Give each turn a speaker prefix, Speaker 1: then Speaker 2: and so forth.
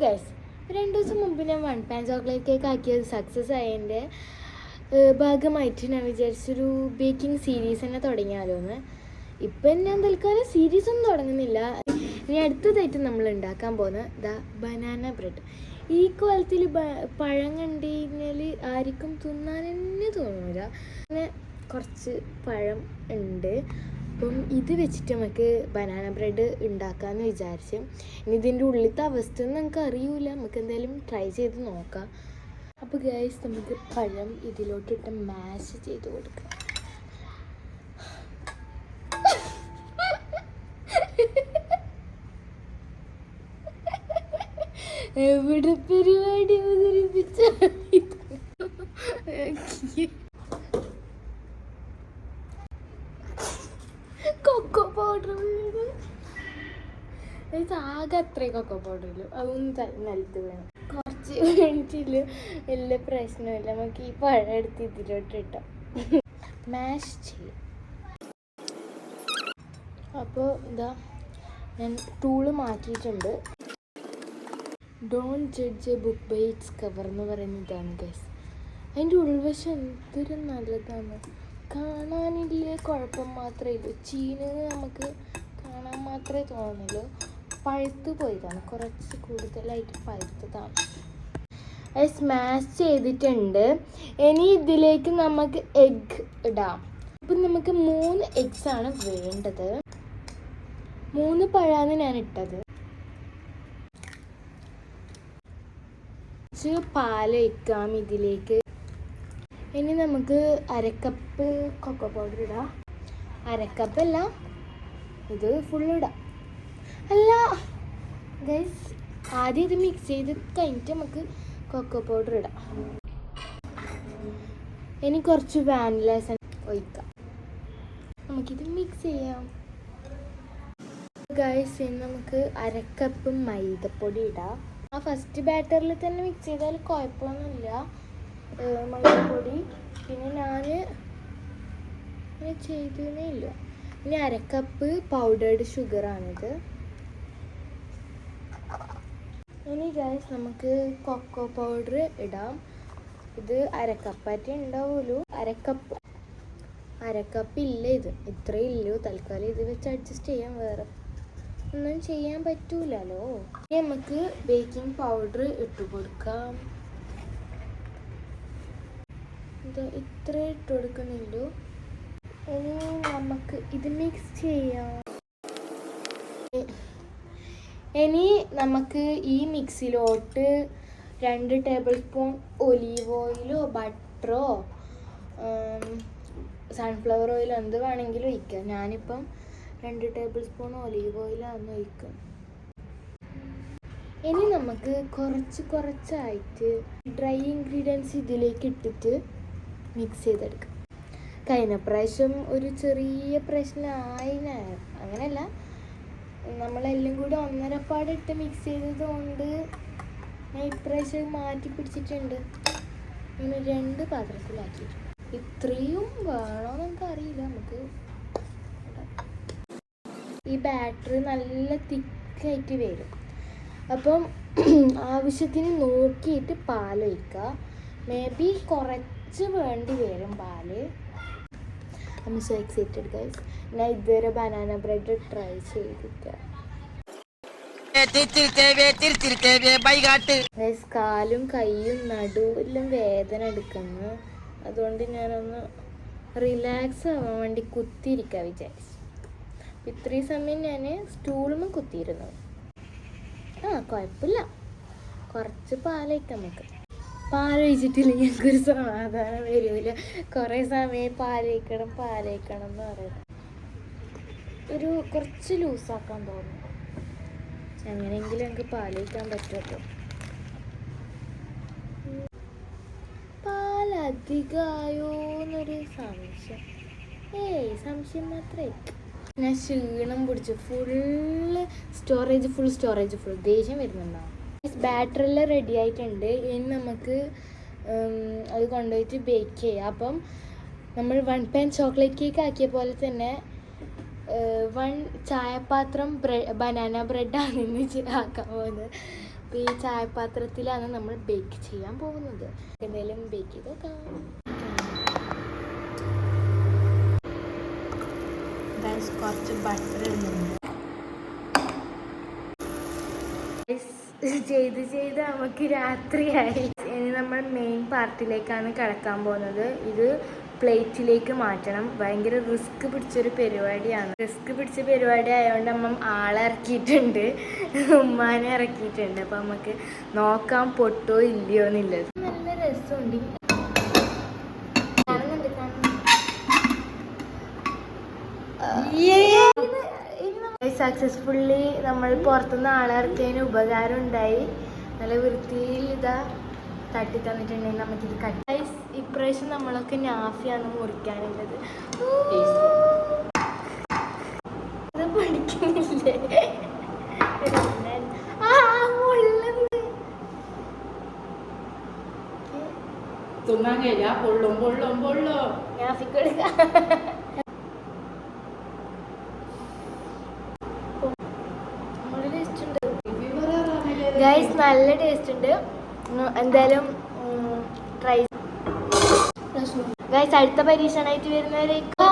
Speaker 1: Guys, 2 ദിവസം മുമ്പ് ഞാൻ 1 പാൻ ചോക്ലേറ്റ് കേക്ക് ആക്കിയത് സക്സസ് ആയതിൻ്റെ ഭാഗമായിട്ട് ഞാൻ വിചാരിച്ചൊരു ബേക്കിംഗ് സീരീസ് തന്നെ തുടങ്ങിയാലോ എന്ന്. ഇപ്പം ഞാൻ തൽക്കാലം സീരീസ് ഒന്നും തുടങ്ങുന്നില്ല. ഇനി അടുത്തതായിട്ട് നമ്മൾ ഉണ്ടാക്കാൻ പോകുന്നത് ബനാന ബ്രെഡ്. ഈ കോലത്തിൽ പഴം കണ്ടു കഴിഞ്ഞാൽ ആർക്കും തിന്നാൻ തന്നെ തോന്നില്ല. അങ്ങനെ കുറച്ച് പഴം ഉണ്ട്. അപ്പം ഇത് വെച്ചിട്ട് നമുക്ക് ബനാന ബ്രെഡ് ഉണ്ടാക്കാമെന്ന് വിചാരിച്ചു. ഇനി ഇതിൻ്റെ ഉള്ളിലത്തെ അവസ്ഥ ഒന്നും നമുക്ക് അറിയില്ല. നമുക്ക് എന്തായാലും ട്രൈ ചെയ്ത് നോക്കാം. അപ്പോൾ ഗൈസ്, നമുക്ക് പഴം ഇതിലോട്ടിട്ട് മാഷ് ചെയ്ത് കൊടുക്കാം. എവിടെ പരിപാടി അവതരിപ്പിച്ച കൊക്കോ പൗഡർ ആകെ അത്രയും കൊക്കോ പൗഡറിലും അതൊന്നും നിലത്ത് വേണം. കുറച്ച് വേണ്ടിയില്ല, വലിയ പ്രശ്നമില്ല. നമുക്ക് ഈ പഴം എടുത്ത് ഇതിലോട്ട് ഇട്ടാം, മാഷ് ചെയ്യാം. അപ്പോൾ ഞാൻ ടൂള് മാറ്റിയിട്ടുണ്ട്. Don't judge a book by its cover എന്ന് പറയുന്ന ഇതാണ് ഗൈസ്. അതിൻ്റെ ഉൾവശം എന്തൊരു നല്ലതാണ്. കാണാനില്ല, കുഴപ്പം മാത്രമേ ഉള്ളൂ. ചീനത് നമുക്ക് കാണാൻ മാത്രമേ തോന്നുള്ളൂ. പഴുത്ത് പോയതാണ്, കുറച്ച് കൂടുതലായിട്ട് പഴുത്തതാണ്. അത് സ്മാഷ് ചെയ്തിട്ടുണ്ട്. ഇനി ഇതിലേക്ക് നമുക്ക് എഗ്ഗ് ഇടാം. അപ്പം നമുക്ക് 3 എഗ്സാണ് വേണ്ടത്. 3 പഴമാണ് ഞാൻ ഇട്ടത്. പാല് ഒഴിക്കാം ഇതിലേക്ക്. ഇനി നമുക്ക് 1/2 കപ്പ് കൊക്കോ പൗഡർ ഇടാം. 1/2 കപ്പല്ല, ഇത് ഫുള്ളിടാം. അല്ല ഗൈസ്, ആദ്യം ഇത് മിക്സ് ചെയ്ത് കഴിഞ്ഞിട്ട് നമുക്ക് കൊക്കോ പൗഡർ ഇടാം. ഇനി കുറച്ച് വാനില എസൻസ് ഒഴിക്കാം. നമുക്കിത് മിക്സ് ചെയ്യാം. ഗൈസ്, ഇനി നമുക്ക് 1/2 കപ്പ് മൈദപ്പൊടി ഇടാം. ആ ഫസ്റ്റ് ബാറ്ററിൽ തന്നെ മിക്സ് ചെയ്താൽ കുഴപ്പമൊന്നുമില്ല മൈദപ്പൊടി. പിന്നെ ഞാൻ ചെയ്തേ ഇല്ല. ഇനി 1/2 കപ്പ് പൗഡേർഡ് ഷുഗറാണിത്. ഇനി ഗൈസ്, നമുക്ക് കൊക്കോ പൗഡർ ഇടാം. ഇത് 1/2 കപ്പായിട്ട് ഉണ്ടാവുമല്ലോ. 1/2 കപ്പ് ഇല്ല, ഇത് ഇത്രയും ഇല്ലയോ. തൽക്കാലം ഇത് വെച്ച് അഡ്ജസ്റ്റ് ചെയ്യാം, വേറെ ഒന്നും ചെയ്യാൻ പറ്റൂലല്ലോ. ഇനി നമുക്ക് ബേക്കിംഗ് പൗഡർ ഇട്ട് കൊടുക്കാം. ഇത്ര ഇട്ട് കൊടുക്കണല്ലോ. ഇനി നമുക്ക് ഇത് മിക്സ് ചെയ്യാം. ഇനി നമുക്ക് ഈ മിക്സിലോട്ട് 2 ടേബിൾ സ്പൂൺ ഒലീവ് ഓയിലോ ബട്ടറോ സൺഫ്ലവർ ഓയിലോ എന്ത് വേണമെങ്കിലും ഒഴിക്കാം. ഞാനിപ്പം 2 ടേബിൾ സ്പൂൺ ഒലീവ് ഓയിലാണ് ഒഴിക്കുക. ഇനി നമുക്ക് കുറച്ചായിട്ട് ഡ്രൈ ഇൻഗ്രീഡിയൻസ് ഇതിലേക്ക് ഇട്ടിട്ട് മിക്സ് ചെയ്തെടുക്കാം. കഴിഞ്ഞ പ്രാവശ്യം ഒരു ചെറിയ പ്രശ്നമായി. അങ്ങനെയല്ല, നമ്മളെല്ലാം കൂടി ഒന്നരപ്പാടിട്ട് മിക്സ് ചെയ്തത് കൊണ്ട് ഞാൻ ഇപ്രാവശ്യം മാറ്റി പിടിച്ചിട്ടുണ്ട്. ഇങ്ങനെ 2 പാത്രത്തിലാക്കിയിട്ടുണ്ട്. ഇത്രയും വേണമെന്ന് നമുക്ക് അറിയില്ല. നമുക്ക് ഈ ബാറ്ററി നല്ല തിക്കായിട്ട് വരും. അപ്പം ആവശ്യത്തിന് നോക്കിയിട്ട് പാലൊഴിക്കുക. മേ ബി കുറച്ച് വേണ്ടി വരും പാല്. I'm so excited guys. ഞാൻ ഇതുവരെ ബനാന ബ്രെഡ് ട്രൈ ചെയ്തിട്ട് കാലും കൈയും നടുവിലും വേദന എടുക്കുന്നു. അതുകൊണ്ട് ഞാനൊന്ന് റിലാക്സ് ആവാൻ വേണ്ടി കുത്തിയിരിക്കാൻ വിചാരിച്ചു. ഇത്രയും സമയം ഞാൻ സ്റ്റൂളും കുത്തിയിരുന്നു. കുഴപ്പമില്ല, കുറച്ച് പാലൊഴിക്കാം. നമുക്ക് പാലൊഴിച്ചിട്ടില്ലെങ്കിൽ ഞങ്ങൾക്കൊരു സമാധാനം വരില്ല. കുറേ സമയം പാലൊഴിക്കണം എന്ന് പറയുന്നത് കുറച്ച് ലൂസാക്കാൻ തോന്നുന്നു. എങ്ങനെയെങ്കിലും ഞങ്ങൾക്ക് പാലൊഴിക്കാൻ പറ്റുമല്ലോ. പാലധികമായോ എന്നൊരു സംശയം. സംശയം മാത്രമേ. ഞാൻ ക്ഷീണം പിടിച്ചു. ഫുൾ സ്റ്റോറേജ് ഫുൾ ദേഷ്യം വരുന്നുണ്ടാവും. ബാറ്ററെല്ലാം റെഡി ആയിട്ടുണ്ട്. ഇനി നമുക്ക് അത് കൊണ്ടുപോയിട്ട് ബേക്ക് ചെയ്യാം. അപ്പം നമ്മൾ 1 പാൻ ചോക്ലേറ്റ് കേക്ക് ആക്കിയ പോലെ തന്നെ 1 ചായപാത്രം ബനാന ബ്രെഡാണ് ഇന്ന് ആക്കാൻ പോകുന്നത്. അപ്പോൾ ഈ ചായപാത്രത്തിലാണ് നമ്മൾ ബേക്ക് ചെയ്യാൻ പോകുന്നത്. എന്തെങ്കിലും ബേക്ക് ചെയ്ത് നോക്കാം.
Speaker 2: കുറച്ച് ബട്ടർ ഇടുന്നുണ്ട്.
Speaker 1: ചെയ്ത് നമുക്ക് രാത്രിയായി. ഇനി നമ്മൾ മെയിൻ പാർട്ടിലേക്കാണ് കിടക്കാൻ പോകുന്നത്. ഇത് പ്ലേറ്റിലേക്ക് മാറ്റണം. ഭയങ്കര റിസ്ക് പിടിച്ചൊരു പരിപാടിയാണ്. റിസ്ക് പിടിച്ച പരിപാടി ആയതുകൊണ്ട് അമ്മ ആളെ ഇറക്കിയിട്ടുണ്ട്, ഉമ്മാനെ ഇറക്കിയിട്ടുണ്ട്. അപ്പം നമുക്ക് നോക്കാം പൊട്ടോ ഇല്ലയോ എന്നുള്ളത്. നല്ല രസമുണ്ട്. സക്സസ്ഫുള്ളി നമ്മൾ പുറത്തുനിന്ന് ആളെ ഇറക്കിയതിന് ഉപകാരം ഉണ്ടായി. നല്ല വൃത്തിയിൽ ഇതാ തട്ടി തന്നിട്ടുണ്ടെങ്കിൽ നമുക്കിത് കട്ട്. ഇപ്രാവശ്യം നമ്മളൊക്കെ നാഫിയാണ് മുറിക്കാനുള്ളത്. ഇത് പഠിക്കുന്നില്ലേ?
Speaker 2: തിന്നാൻ കഴിയാ പൊള്ളും
Speaker 1: നാഫിക്ക് കൊടുക്കാം. ഗൈസ് നല്ല ടേസ്റ്റ് ഉണ്ട്. എന്തായാലും ട്രൈ. ഗൈസ് അടുത്ത പരീക്ഷണമായിട്ട് വരുന്നവരേക്കും